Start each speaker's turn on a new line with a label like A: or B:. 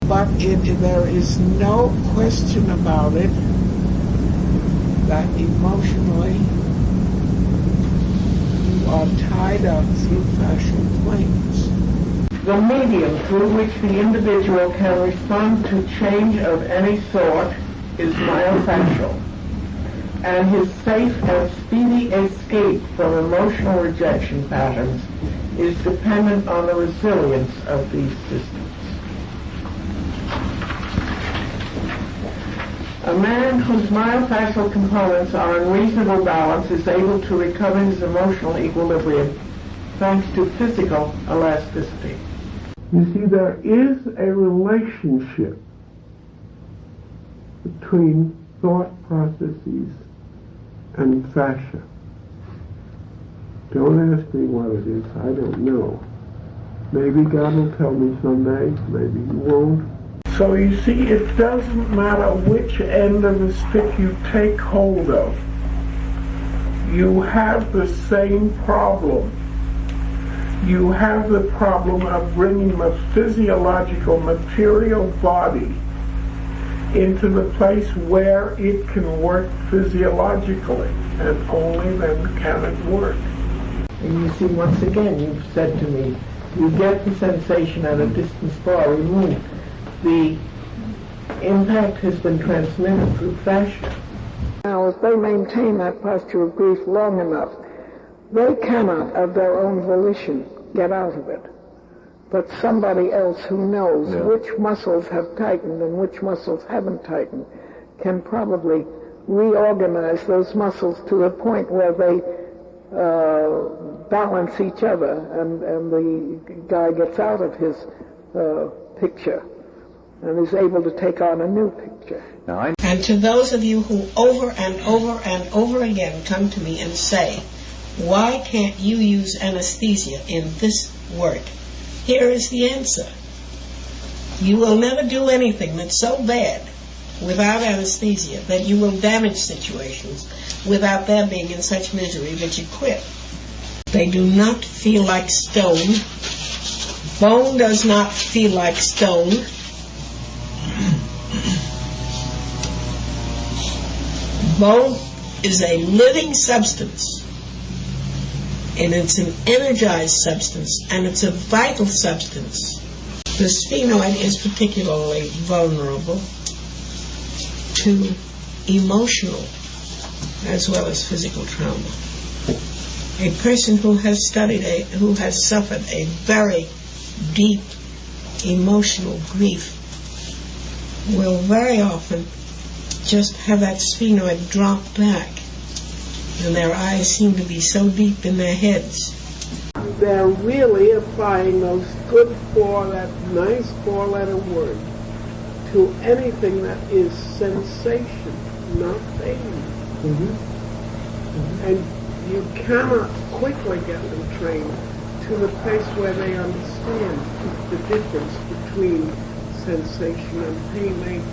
A: But there is no question about it that emotionally you are tied up through fascial planes. The medium through which the individual can respond to change of any sort is myofascial, and his safe and speedy escape from emotional rejection patterns is dependent on the resilience of these systems. A man whose myofascial components are in reasonable balance is able to recover his emotional equilibrium thanks to physical elasticity. You see, there is a relationship between thought processes and fascia. Don't ask me what it is, I don't know. Maybe God will tell me someday, maybe He won't. So you see, it doesn't matter which end of the stick you take hold of. You have the same problem. You have the problem of bringing the physiological material body into the place where it can work physiologically, and only then can it work. And you see, once again, you've said to me, you get the sensation at a distance far removed. The impact has been transmitted through fascia. Now, if they maintain that posture of grief long enough, they cannot, of their own volition, get out of it. But somebody else who knows which muscles have tightened and which muscles haven't tightened can probably reorganize those muscles to the point where they balance each other, and the guy gets out of his picture and is able to take on a new picture.
B: And to those of you who over and over and over again come to me and say, why can't you use anesthesia in this work? Here is the answer. You will never do anything that's so bad without anesthesia that you will damage situations without their being in such misery that you quit. They do not feel like stone. Bone does not feel like stone. Bone is a living substance, and it's an energized substance, and it's a vital substance. The sphenoid is particularly vulnerable to emotional as well as physical trauma. A person who has who has suffered a very deep emotional grief will very often just have that sphenoid drop back, and their eyes seem to be so deep in their heads. They're really applying those good that nice four-letter word to anything that is sensation, not pain. And you cannot quickly get them trained to the place where they understand the difference between sensation and pain.